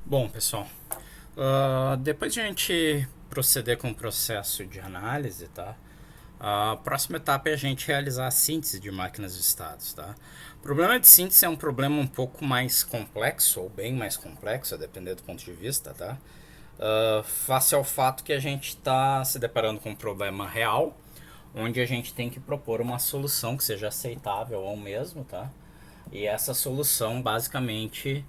Bom, pessoal, depois de a gente proceder com o processo de análise, tá? A próxima etapa é a gente realizar a síntese de máquinas de estados, tá? O problema de síntese é um problema um pouco mais complexo, ou bem mais complexo, a depender do ponto de vista, tá? Face ao fato que a gente está se deparando com um problema real, onde a gente tem que propor uma solução que seja aceitável ao mesmo, tá? E essa solução basicamente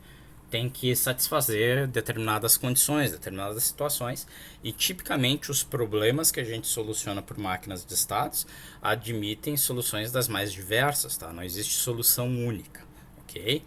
tem que satisfazer determinadas condições, determinadas situações, e tipicamente os problemas que a gente soluciona por máquinas de estados admitem soluções das mais diversas, tá? Não existe solução única, ok?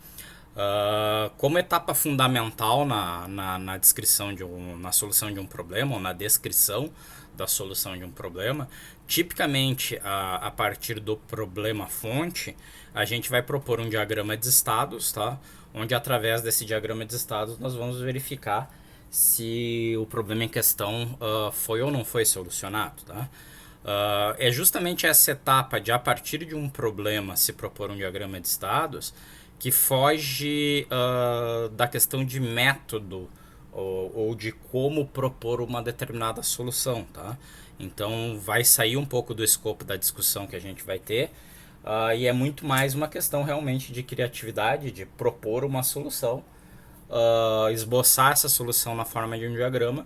Como etapa fundamental na descrição na solução de um problema, ou na descrição da solução de um problema, tipicamente a partir do problema fonte, a gente vai propor um diagrama de estados, tá? Onde através desse diagrama de estados nós vamos verificar se o problema em questão foi ou não foi solucionado, tá? É justamente essa etapa de, a partir de um problema, se propor um diagrama de estados que foge da questão de método ou de como propor uma determinada solução, tá? Então vai sair um pouco do escopo da discussão que a gente vai ter, e é muito mais uma questão realmente de criatividade, de propor uma solução, esboçar essa solução na forma de um diagrama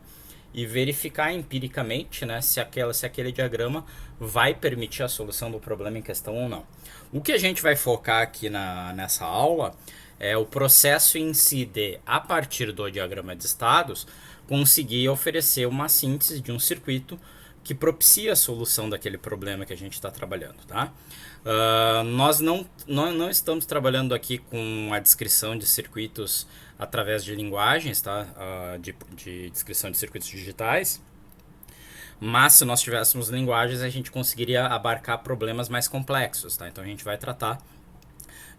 e verificar empiricamente, né, se aquele diagrama vai permitir a solução do problema em questão ou não. O que a gente vai focar aqui nessa aula é o processo em si de, a partir do diagrama de estados, conseguir oferecer uma síntese de um circuito que propicia a solução daquele problema que a gente está trabalhando, tá? Nós não estamos trabalhando aqui com a descrição de circuitos através de linguagens, tá? De descrição de circuitos digitais, mas se nós tivéssemos linguagens a gente conseguiria abarcar problemas mais complexos, tá? Então a gente vai tratar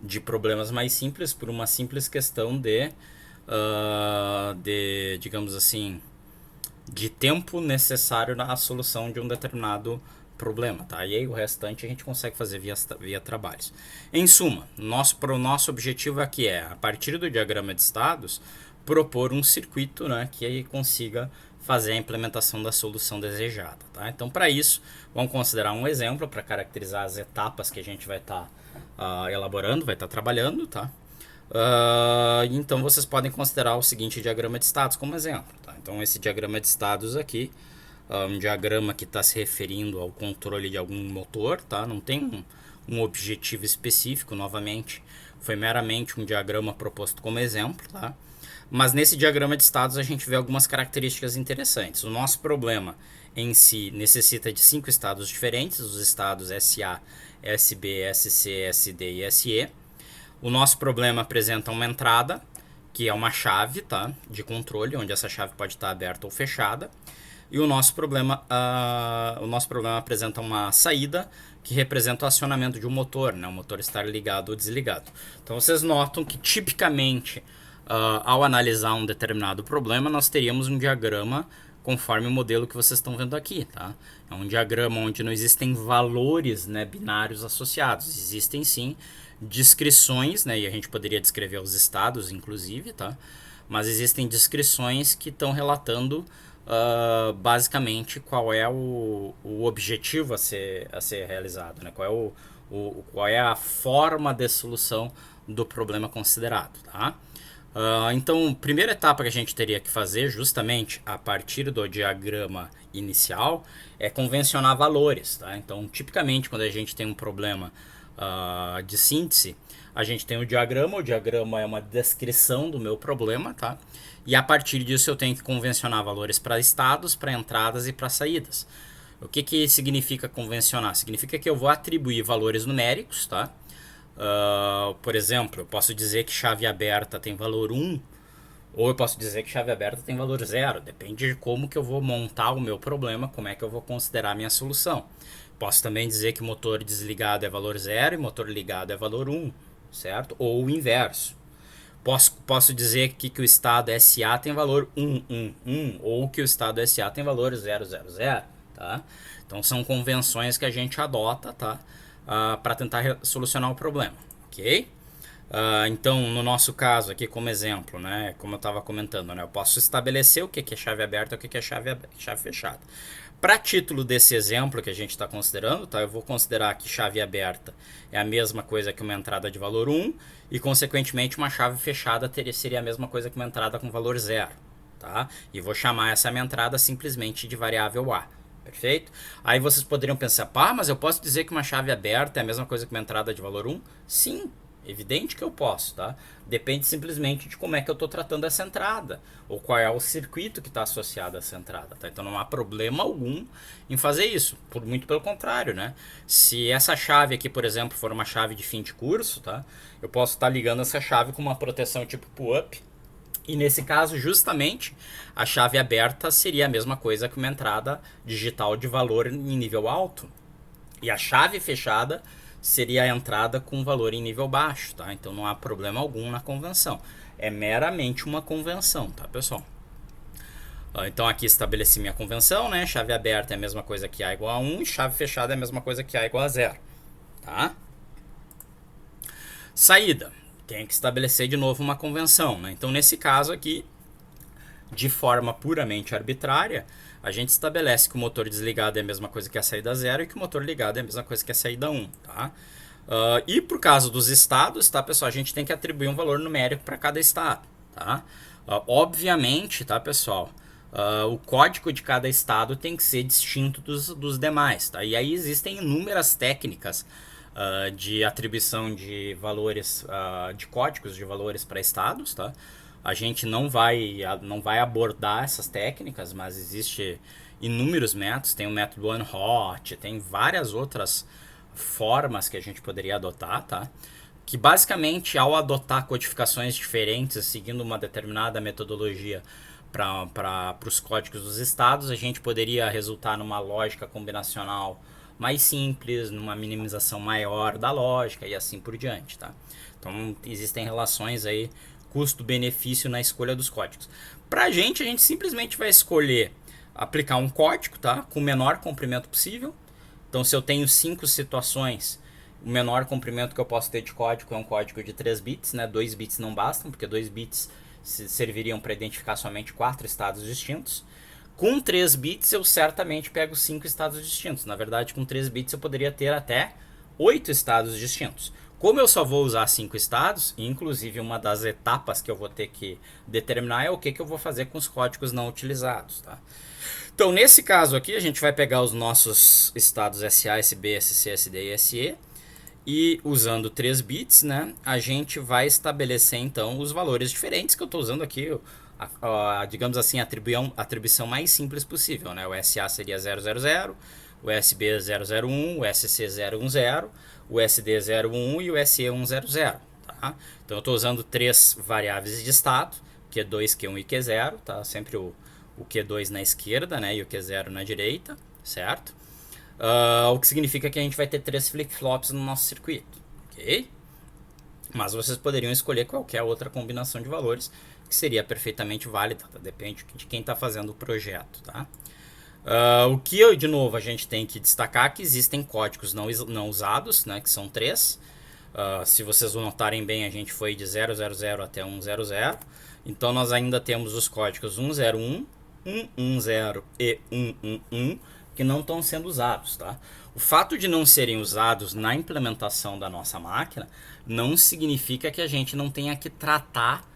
de problemas mais simples por uma simples questão de digamos assim, de tempo necessário na solução de um determinado problema, tá? E aí o restante a gente consegue fazer via trabalhos. Em suma, nosso objetivo aqui é, a partir do diagrama de estados, propor um circuito, né, que aí consiga fazer a implementação da solução desejada, tá? Então, para isso, vamos considerar um exemplo para caracterizar as etapas que a gente vai estar elaborando, vai estar trabalhando, tá? Então vocês podem considerar o seguinte diagrama de estados como exemplo, tá? Então esse diagrama de estados aqui, um diagrama que está se referindo ao controle de algum motor, tá? Não tem um objetivo específico, novamente, foi meramente um diagrama proposto como exemplo, tá? Mas nesse diagrama de estados a gente vê algumas características interessantes. O nosso problema em si necessita de 5 estados diferentes, os estados SA, SB, SC, SD e SE. O nosso problema apresenta uma entrada, que é uma chave, tá, de controle, onde essa chave pode estar aberta ou fechada. E o nosso problema apresenta uma saída, que representa o acionamento de um motor, né, o motor estar ligado ou desligado. Então vocês notam que tipicamente, ao analisar um determinado problema, nós teríamos um diagrama conforme o modelo que vocês estão vendo aqui, tá? É um diagrama onde não existem valores, né, binários associados. Existem sim descrições, né, e a gente poderia descrever os estados, inclusive, tá? Mas existem descrições que estão relatando basicamente qual é o objetivo a ser realizado, né? Qual é a forma de solução do problema considerado, tá? Então, a primeira etapa que a gente teria que fazer, justamente a partir do diagrama inicial, é convencionar valores, tá? Então, tipicamente, quando a gente tem um problema de síntese, a gente tem o diagrama é uma descrição do meu problema, tá? E a partir disso eu tenho que convencionar valores para estados, para entradas e para saídas. O que significa convencionar? Significa que eu vou atribuir valores numéricos, tá? Por exemplo, eu posso dizer que chave aberta tem valor 1, ou eu posso dizer que chave aberta tem valor 0. Depende de como que eu vou montar o meu problema, como é que eu vou considerar a minha solução. Posso também dizer que motor desligado é valor 0 e motor ligado é valor 1, certo? Ou o inverso. Posso dizer que o estado SA tem valor 1, ou que o estado SA tem valor 000, tá? Então são convenções que a gente adota, tá? Para tentar solucionar o problema, ok? Então, no nosso caso aqui, como exemplo, né, como eu estava comentando, né, eu posso estabelecer o que é chave aberta e o que é chave fechada. Para título desse exemplo que a gente está considerando, tá, eu vou considerar que chave aberta é a mesma coisa que uma entrada de valor 1 e, consequentemente, uma chave fechada seria a mesma coisa que uma entrada com valor 0. Tá? E vou chamar essa minha entrada simplesmente de variável A. Perfeito? Aí vocês poderiam pensar, pá, mas eu posso dizer que uma chave aberta é a mesma coisa que uma entrada de valor 1? Sim, evidente que eu posso, tá? Depende simplesmente de como é que eu estou tratando essa entrada, ou qual é o circuito que está associado a essa entrada, tá? Então não há problema algum em fazer isso, muito pelo contrário, né? Se essa chave aqui, por exemplo, for uma chave de fim de curso, tá? Eu posso estar ligando essa chave com uma proteção tipo pull-up, e nesse caso, justamente, a chave aberta seria a mesma coisa que uma entrada digital de valor em nível alto. E a chave fechada seria a entrada com valor em nível baixo, tá? Então não há problema algum na convenção. É meramente uma convenção, tá, pessoal? Então aqui estabeleci minha convenção, né? Chave aberta é a mesma coisa que A igual a 1 e chave fechada é a mesma coisa que A igual a 0, tá? Saída. Tem que estabelecer de novo uma convenção, né? Então nesse caso aqui, de forma puramente arbitrária, a gente estabelece que o motor desligado é a mesma coisa que a saída 0 e que o motor ligado é a mesma coisa que a saída 1, tá? E por caso dos estados, tá, pessoal, a gente tem que atribuir um valor numérico para cada estado, tá? Obviamente, tá, pessoal, o código de cada estado tem que ser distinto dos demais, tá? E aí existem inúmeras técnicas de atribuição de valores, de códigos de valores para estados, tá? A gente não vai abordar essas técnicas, mas existe inúmeros métodos. Tem o método OneHot, tem várias outras formas que a gente poderia adotar, tá? Que basicamente, ao adotar codificações diferentes, seguindo uma determinada metodologia para os códigos dos estados, a gente poderia resultar numa lógica combinacional mais simples, numa minimização maior da lógica e assim por diante, tá? Então existem relações aí custo-benefício na escolha dos códigos. A gente simplesmente vai escolher aplicar um código, tá? Com o menor comprimento possível. Então se eu tenho 5 situações, o menor comprimento que eu posso ter de código é um código de 3 bits, né? 2 bits não bastam, porque 2 bits serviriam para identificar somente 4 estados distintos. Com 3 bits eu certamente pego 5 estados distintos. Na verdade, com 3 bits eu poderia ter até 8 estados distintos. Como eu só vou usar 5 estados, inclusive uma das etapas que eu vou ter que determinar é o que eu vou fazer com os códigos não utilizados, tá? Então, nesse caso aqui, a gente vai pegar os nossos estados SA, SB, SC, SD e SE, e usando 3 bits, né, a gente vai estabelecer então os valores diferentes que eu estou usando aqui, digamos assim, a atribuição mais simples possível, né? O SA seria 000, o SB 001, o SC 010, o SD 01 e o SE 100, tá? Então eu estou usando 3 variáveis de estado, Q2, Q1 e Q0, tá? Sempre o Q2 na esquerda, né, e o Q0 na direita, certo? O que significa que a gente vai ter 3 flip-flops no nosso circuito, ok? Mas vocês poderiam escolher qualquer outra combinação de valores que seria perfeitamente válida, tá? Depende de quem está fazendo o projeto, tá? O que, de novo, a gente tem que destacar que existem códigos não usados, né, que são 3. Se vocês notarem bem, a gente foi de 000 até 100. Então nós ainda temos os códigos 101, 110 e 111 que não estão sendo usados, tá? O fato de não serem usados na implementação da nossa máquina não significa que a gente não tenha que tratar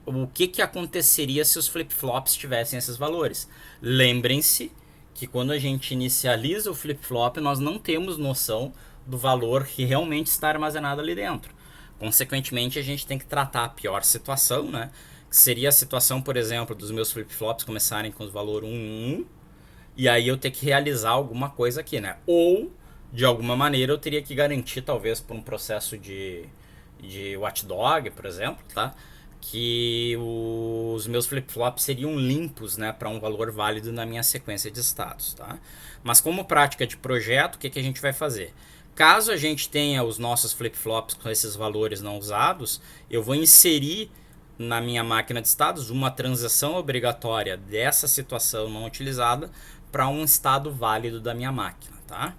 o que aconteceria se os flip-flops tivessem esses valores. Lembrem-se que quando a gente inicializa o flip-flop, nós não temos noção do valor que realmente está armazenado ali dentro. Consequentemente, a gente tem que tratar a pior situação, né? Que seria a situação, por exemplo, dos meus flip-flops começarem com o valor 1, e aí eu ter que realizar alguma coisa aqui, né? Ou, de alguma maneira, eu teria que garantir, talvez por um processo de watchdog, por exemplo, tá? Que os meus flip-flops seriam limpos, né, para um valor válido na minha sequência de estados, tá? Mas como prática de projeto, o que a gente vai fazer? Caso a gente tenha os nossos flip-flops com esses valores não usados, eu vou inserir na minha máquina de estados uma transação obrigatória dessa situação não utilizada para um estado válido da minha máquina, tá?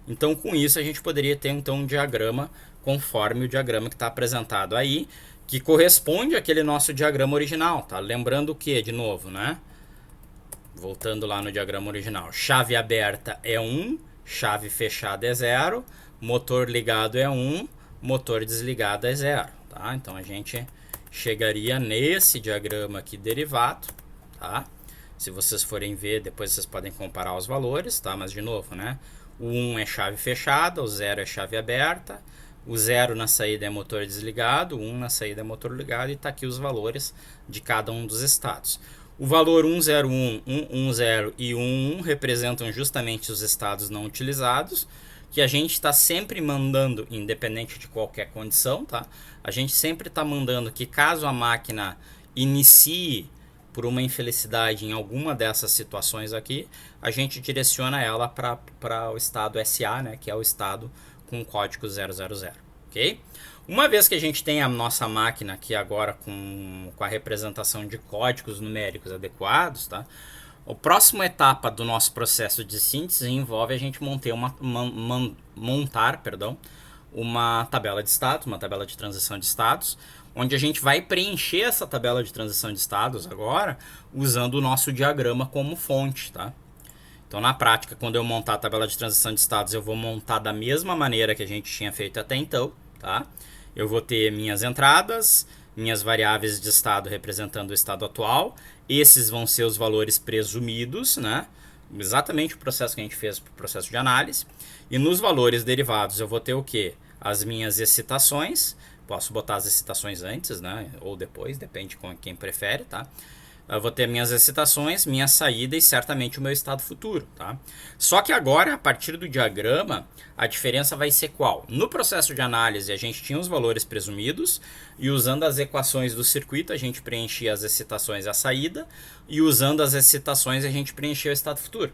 Então, com isso, a gente poderia ter então um diagrama conforme o diagrama que está apresentado aí, que corresponde àquele nosso diagrama original, tá? Lembrando o que, de novo, né? Voltando lá no diagrama original, chave aberta é 1, chave fechada é 0, motor ligado é 1, motor desligado é 0, tá? Então a gente chegaria nesse diagrama aqui derivado, tá? Se vocês forem ver, depois vocês podem comparar os valores, tá? Mas de novo, né? O 1 é chave fechada, o 0 é chave aberta, o 0 na saída é motor desligado, o 1 na saída é motor ligado, e tá aqui os valores de cada um dos estados. O valor 101, 110 e 11 representam justamente os estados não utilizados, que a gente está sempre mandando, independente de qualquer condição, tá? A gente sempre está mandando que caso a máquina inicie por uma infelicidade em alguma dessas situações aqui, a gente direciona ela para o estado SA, né? Que é o estado com o código 000, ok? Uma vez que a gente tem a nossa máquina aqui agora com a representação de códigos numéricos adequados, tá? A próxima etapa do nosso processo de síntese envolve a gente montar uma tabela de estados, uma tabela de transição de estados, onde a gente vai preencher essa tabela de transição de estados agora usando o nosso diagrama como fonte, tá? Então, na prática, quando eu montar a tabela de transição de estados, eu vou montar da mesma maneira que a gente tinha feito até então, tá? Eu vou ter minhas entradas, minhas variáveis de estado representando o estado atual. Esses vão ser os valores presumidos, né? Exatamente o processo que a gente fez para o processo de análise. E nos valores derivados eu vou ter o quê? As minhas excitações. Posso botar as excitações antes, né? Ou depois, depende de quem prefere, tá? Eu vou ter minhas excitações, minha saída e certamente o meu estado futuro, tá? Só que agora, a partir do diagrama, a diferença vai ser qual? No processo de análise, a gente tinha os valores presumidos e usando as equações do circuito, a gente preenchia as excitações e a saída, e usando as excitações, a gente preenchia o estado futuro.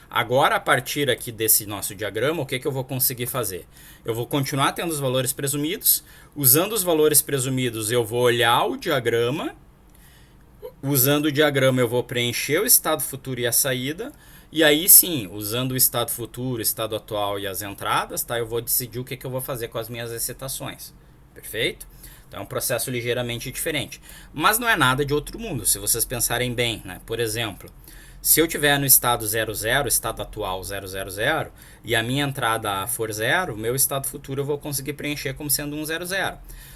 Agora, a partir aqui desse nosso diagrama, o que eu vou conseguir fazer? Eu vou continuar tendo os valores presumidos. Usando os valores presumidos, eu vou olhar o diagrama. Usando o diagrama, eu vou preencher o estado futuro e a saída. E aí sim, usando o estado futuro, o estado atual e as entradas, tá? Eu vou decidir o que eu vou fazer com as minhas excitações. Perfeito? Então é um processo ligeiramente diferente. Mas não é nada de outro mundo, se vocês pensarem bem, né? Por exemplo, se eu tiver no estado 00, estado atual 000, e a minha entrada A for 0, o meu estado futuro eu vou conseguir preencher como sendo 100.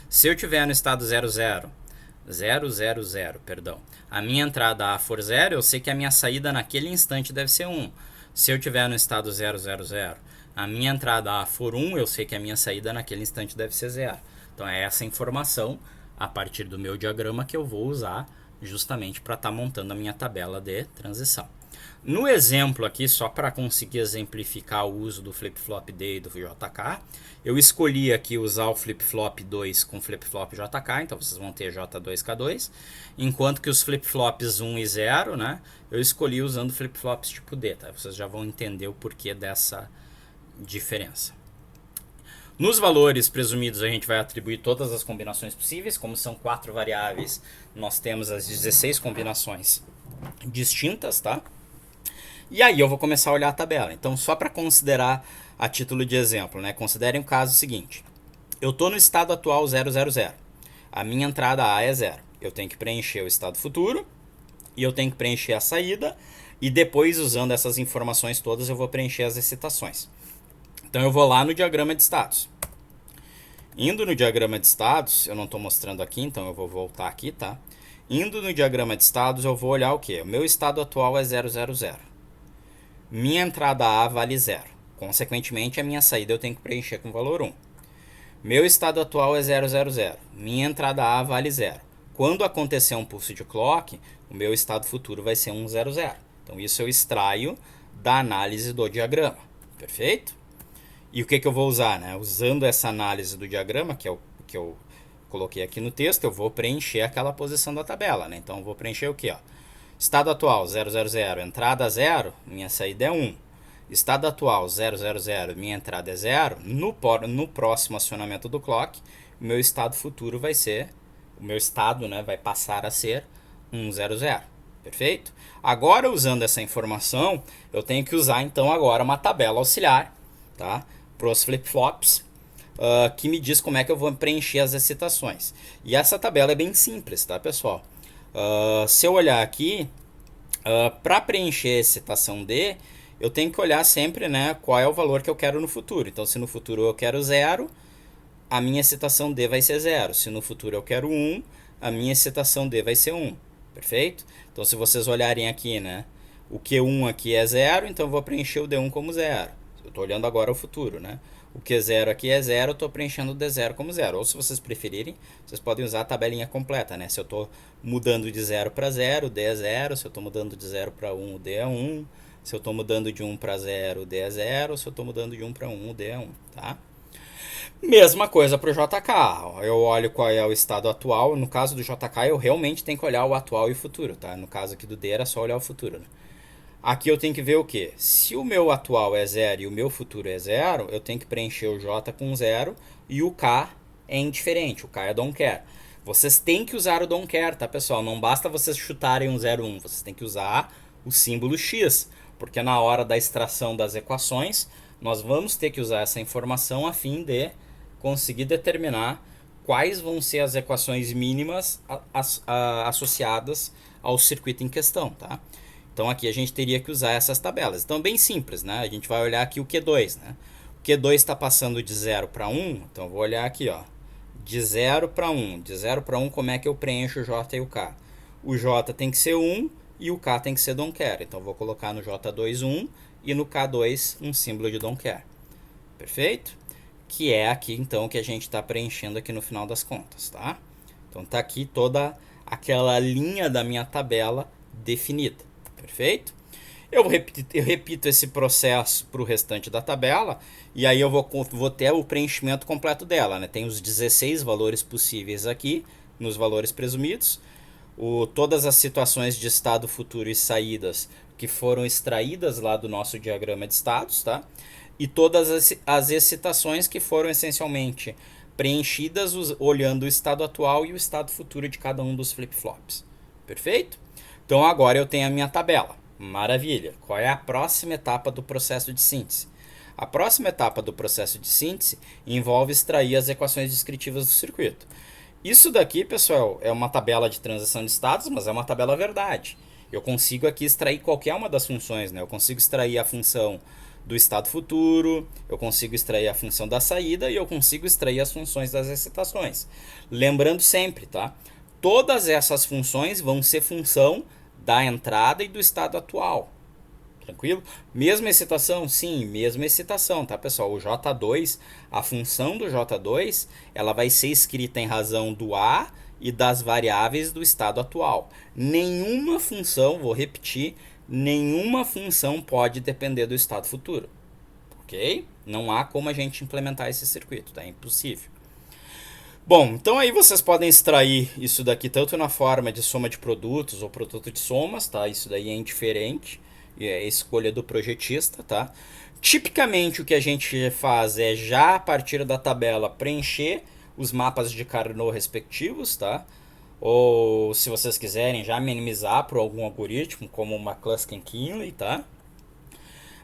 Se eu tiver no estado 000, perdão, a minha entrada A for 0, eu sei que a minha saída naquele instante deve ser 1. Se eu tiver no estado 000, a minha entrada A for 1, eu sei que a minha saída naquele instante deve ser 0. Então é essa informação a partir do meu diagrama que eu vou usar justamente para estar montando a minha tabela de transição. No exemplo aqui, só para conseguir exemplificar o uso do flip-flop D e do JK, eu escolhi aqui usar o flip-flop 2 com flip-flop JK, então vocês vão ter J2K2, enquanto que os flip-flops 1 e 0, né, eu escolhi usando flip-flops tipo D, tá? Vocês já vão entender o porquê dessa diferença. Nos valores presumidos, a gente vai atribuir todas as combinações possíveis. Como são 4 variáveis, nós temos as 16 combinações distintas, tá? E aí eu vou começar a olhar a tabela. Então, só para considerar a título de exemplo, né? Considerem o caso seguinte. Eu estou no estado atual 000. A minha entrada A é 0. Eu tenho que preencher o estado futuro e eu tenho que preencher a saída. E depois, usando essas informações todas, eu vou preencher as excitações. Então, eu vou lá no diagrama de estados. Indo no diagrama de estados, eu não estou mostrando aqui, então eu vou voltar aqui, tá? Indo no diagrama de estados, eu vou olhar o quê? O meu estado atual é 000. Minha entrada A vale 0. Consequentemente, a minha saída eu tenho que preencher com o valor 1. Meu estado atual é 000. Minha entrada A vale 0. Quando acontecer um pulse de clock, o meu estado futuro vai ser 100. Então, isso eu extraio da análise do diagrama. Perfeito? E o que eu vou usar, né? Usando essa análise do diagrama, que é o que eu coloquei aqui no texto, eu vou preencher aquela posição da tabela, né? Então, eu vou preencher o quê? Ó? Estado atual 000, entrada 0, minha saída é 1. Estado atual 000, minha entrada é 0. No próximo acionamento do clock, o meu estado futuro vai ser, o meu estado, né, vai passar a ser 100. Perfeito? Agora, usando essa informação, eu tenho que usar, então, agora uma tabela auxiliar, tá? Para os flip-flops, que me diz como é que eu vou preencher as excitações. E essa tabela é bem simples, tá, pessoal? Se eu olhar aqui, para preencher a excitação D, eu tenho que olhar sempre, né, qual é o valor que eu quero no futuro. Então, se no futuro eu quero 0, a minha excitação D vai ser 0. Se no futuro eu quero 1, a minha excitação D vai ser 1. Perfeito? Então, se vocês olharem aqui, né, o Q1 aqui é 0, então eu vou preencher o D1 como 0. Eu estou olhando agora o futuro, né? O Q0 aqui é 0, eu estou preenchendo o D0 como 0. Ou se vocês preferirem, vocês podem usar a tabelinha completa, né? Se eu estou mudando de 0 para 0, o D é 0. Se eu estou mudando de 0 para 1, o D é 1. Se eu estou mudando de 1 para 0, o D é 0. Se eu estou mudando de 1 para 1, o D é 1, tá? Mesma coisa para o JK. Eu olho qual é o estado atual. No caso do JK, eu realmente tenho que olhar o atual e o futuro, tá? No caso aqui do D, era só olhar o futuro, né? Aqui eu tenho que ver o que? Se o meu atual é 0 e o meu futuro é 0, eu tenho que preencher o J com 0 e o K é indiferente, o K é don't care. Vocês têm que usar o don't care, tá, pessoal? Não basta vocês chutarem um 0, 1, vocês têm que usar o símbolo X, porque na hora da extração das equações, nós vamos ter que usar essa informação a fim de conseguir determinar quais vão ser as equações mínimas associadas ao circuito em questão, tá? Então aqui a gente teria que usar essas tabelas. Então bem simples, né? A gente vai olhar aqui o Q2, né? O Q2 está passando de 0 para 1, então eu vou olhar aqui, ó. De 0 para 1. De 0 para 1, como é que eu preencho o J e o K? O J tem que ser 1 e o K tem que ser don't care. Então eu vou colocar no J2 1 e no K2 um símbolo de don't care. Perfeito? Que é aqui então que a gente está preenchendo aqui no final das contas, tá? Então tá aqui toda aquela linha da minha tabela definida. Perfeito? Eu repito esse processo para o restante da tabela e aí eu vou ter o preenchimento completo dela, né? Tem os 16 valores possíveis aqui nos valores presumidos, todas as situações de estado futuro e saídas que foram extraídas lá do nosso diagrama de estados, tá? E todas as excitações que foram essencialmente preenchidas olhando o estado atual e o estado futuro de cada um dos flip-flops. Perfeito? Então agora eu tenho a minha tabela. Maravilha. Qual é a próxima etapa do processo de síntese? A próxima etapa do processo de síntese envolve extrair as equações descritivas do circuito. Isso daqui, pessoal, é uma tabela de transição de estados, mas é uma tabela verdade. Eu consigo aqui extrair qualquer uma das funções, né? Eu consigo extrair a função do estado futuro, eu consigo extrair a função da saída e eu consigo extrair as funções das excitações. Lembrando sempre, tá? Todas essas funções vão ser função da entrada e do estado atual. Tranquilo? Mesma excitação? Sim, mesma excitação, tá, pessoal? O J2, a função do J2, ela vai ser escrita em razão do A e das variáveis do estado atual. Nenhuma função, vou repetir, nenhuma função pode depender do estado futuro. Ok? Não há como a gente implementar esse circuito, tá? É impossível. Bom, então aí vocês podem extrair isso daqui tanto na forma de soma de produtos ou produto de somas, tá? Isso daí é indiferente, é a escolha do projetista, tá? Tipicamente o que a gente faz é já a partir da tabela preencher os mapas de Carnot respectivos, tá? Ou se vocês quiserem já minimizar por algum algoritmo, como uma Klaskin-Kinley, tá?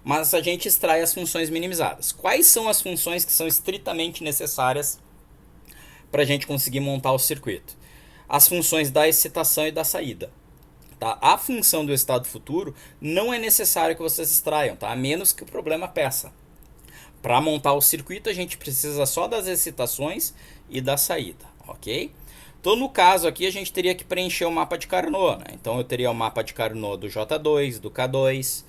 Mas a gente extrai as funções minimizadas. Quais são as funções que são estritamente necessárias para a gente conseguir montar o circuito? As funções da excitação e da saída. Tá? A função do estado futuro não é necessário que vocês extraiam, tá? A menos que o problema peça. Para montar o circuito, a gente precisa só das excitações e da saída, ok? Então, no caso aqui, a gente teria que preencher o mapa de Carnot, né? Então, eu teria o mapa de Carnot do J2, do K2,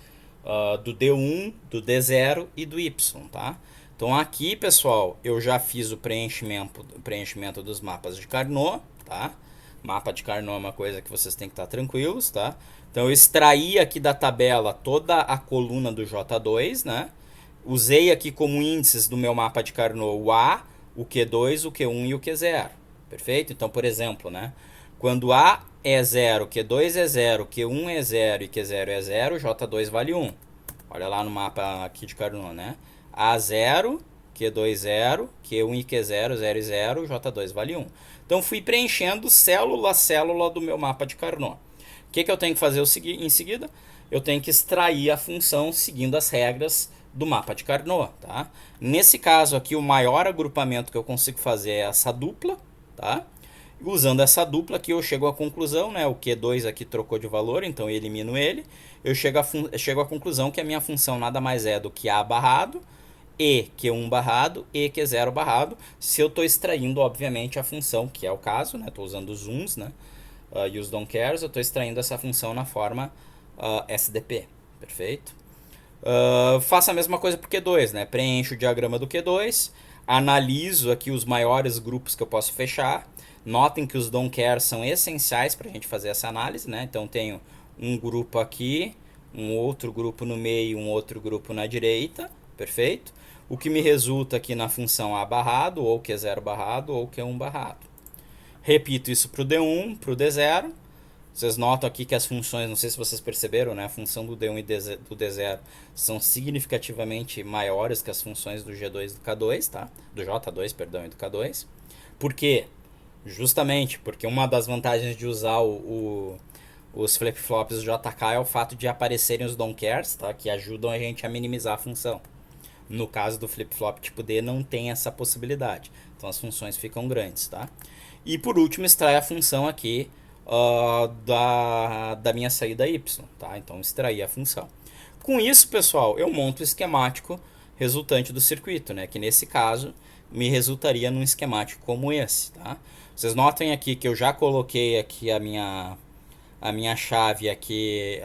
do D1, do D0 e do Y, tá? Então aqui, pessoal, eu já fiz o preenchimento dos mapas de Carnot, tá? Mapa de Carnot é uma coisa que vocês têm que estar tranquilos, tá? Então eu extraí aqui da tabela toda a coluna do J2, né? Usei aqui como índices do meu mapa de Carnot o A, o Q2, o Q1 e o Q0. Perfeito? Então, por exemplo, né? Quando A é 0, Q2 é 0, Q1 é 0 e Q0 é 0, J2 vale 1. Olha lá no mapa aqui de Carnot, né? A0, Q2 0, Q1 e Q0, 0 e 0, J2 vale 1. Então fui preenchendo célula a célula do meu mapa de Carnot. O que eu tenho que fazer em seguida? Eu tenho que extrair a função seguindo as regras do mapa de Carnot, tá? Nesse caso aqui, o maior agrupamento que eu consigo fazer é essa dupla, tá? Usando essa dupla aqui, eu chego à conclusão, né? O Q2 aqui trocou de valor, então eu elimino ele. Eu chego à conclusão que a minha função nada mais é do que A barrado, E Q1 barrado, E Q0 barrado. Se eu estou extraindo, obviamente, a função, que é o caso, né? Estou usando os zooms, né? E os don't cares, eu estou extraindo essa função na forma SDP, perfeito? Faço a mesma coisa para o Q2, né? Preencho o diagrama do Q2, analiso aqui os maiores grupos que eu posso fechar. Notem que os don't care são essenciais para a gente fazer essa análise, né? Então tenho um grupo aqui, um outro grupo no meio, um outro grupo na direita, perfeito? O que me resulta aqui na função A barrado, ou Q0 barrado, ou Q1 barrado. Repito isso para o D1, para o D0. Vocês notam aqui que as funções, não sei se vocês perceberam, né? A função do D1 e do D0 são significativamente maiores que as funções do G2 e do K2, tá? Do J2, perdão, e do K2. Por quê? Justamente porque uma das vantagens de usar os flip-flops do JK é o fato de aparecerem os don't cares, tá? Que ajudam a gente a minimizar a função. No caso do flip-flop tipo D não tem essa possibilidade, então as funções ficam grandes, tá? E por último extrai a função aqui da minha saída Y, tá? Então extrair a função. Com isso, pessoal, eu monto o esquemático resultante do circuito, né? Que nesse caso me resultaria num esquemático como esse, tá? Vocês notem aqui que eu já coloquei aqui a minha chave aqui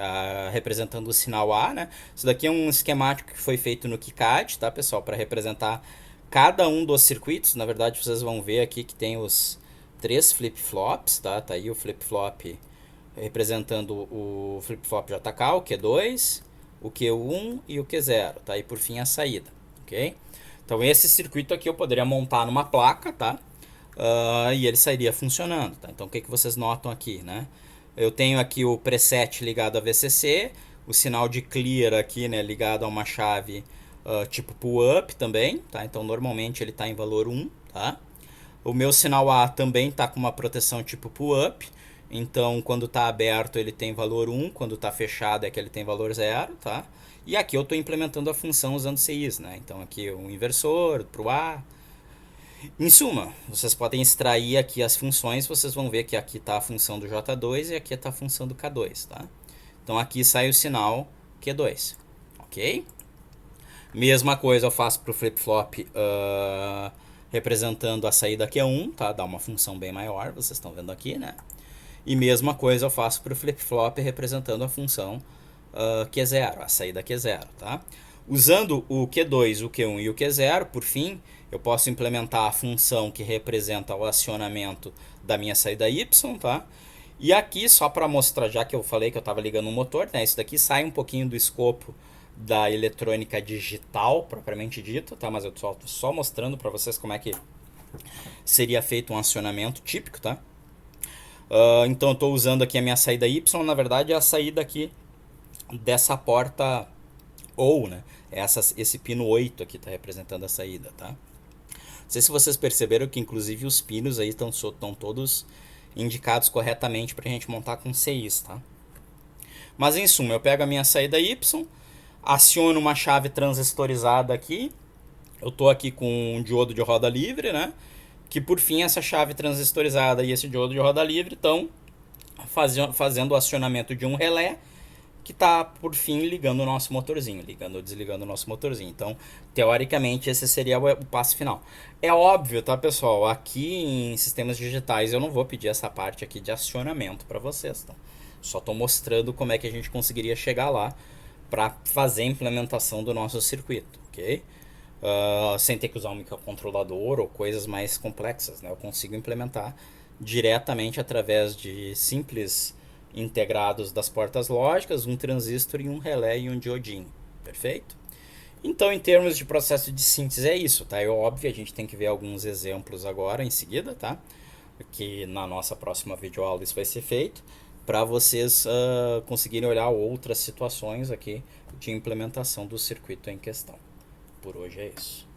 representando o sinal A, né? Isso daqui é um esquemático que foi feito no KiCad, tá, pessoal? Para representar cada um dos circuitos. Na verdade, vocês vão ver aqui que tem os 3 flip-flops, tá? Tá aí o flip-flop representando o flip-flop JK, o Q2, o Q1 e o Q0, tá? E por fim a saída, ok? Então esse circuito aqui eu poderia montar numa placa, tá? E ele sairia funcionando, tá? Então o que vocês notam aqui, né? Eu tenho aqui o preset ligado a VCC, o sinal de clear aqui, né, ligado a uma chave tipo pull up também, tá? Então normalmente ele está em valor 1, tá? O meu sinal A também está com uma proteção tipo pull up, então quando está aberto ele tem valor 1, quando está fechado é que ele tem valor 0, tá? E aqui eu estou implementando a função usando CIs, né? Então aqui o inversor para o A. Em suma, vocês podem extrair aqui as funções, vocês vão ver que aqui está a função do J2 e aqui está a função do K2, tá? Então aqui sai o sinal Q2, ok? Mesma coisa eu faço para o flip-flop representando a saída Q1, tá? Dá uma função bem maior, vocês estão vendo aqui, né? E mesma coisa eu faço para o flip-flop representando a função Q0, a saída Q0, tá? Usando o Q2, o Q1 e o Q0, por fim, eu posso implementar a função que representa o acionamento da minha saída Y, tá? E aqui, só para mostrar, já que eu falei que eu estava ligando um motor, né? Isso daqui sai um pouquinho do escopo da eletrônica digital, propriamente dito, tá? Mas eu estou só mostrando para vocês como é que seria feito um acionamento típico, tá? Então eu estou usando aqui a minha saída Y, na verdade é a saída aqui dessa porta ou, né? Esse pino 8 aqui está representando a saída, tá? Não sei se vocês perceberam que inclusive os pinos aí estão todos indicados corretamente para a gente montar com CIs, tá? Mas em suma, eu pego a minha saída Y, aciono uma chave transistorizada aqui, eu estou aqui com um diodo de roda livre, né? Que por fim essa chave transistorizada e esse diodo de roda livre estão fazendo o acionamento de um relé que está, por fim, ligando o nosso motorzinho, ligando ou desligando o nosso motorzinho. Então, teoricamente, esse seria o passo final. É óbvio, tá, pessoal? Aqui em sistemas digitais eu não vou pedir essa parte aqui de acionamento para vocês, tá? Só estou mostrando como é que a gente conseguiria chegar lá para fazer a implementação do nosso circuito, ok? Sem ter que usar um microcontrolador ou coisas mais complexas, né? Eu consigo implementar diretamente através de simples integrados das portas lógicas, um transistor e um relé e um diodinho, perfeito? Então, em termos de processo de síntese é isso, tá? É óbvio, a gente tem que ver alguns exemplos agora em seguida, tá? Que na nossa próxima videoaula isso vai ser feito, para vocês conseguirem olhar outras situações aqui de implementação do circuito em questão. Por hoje é isso.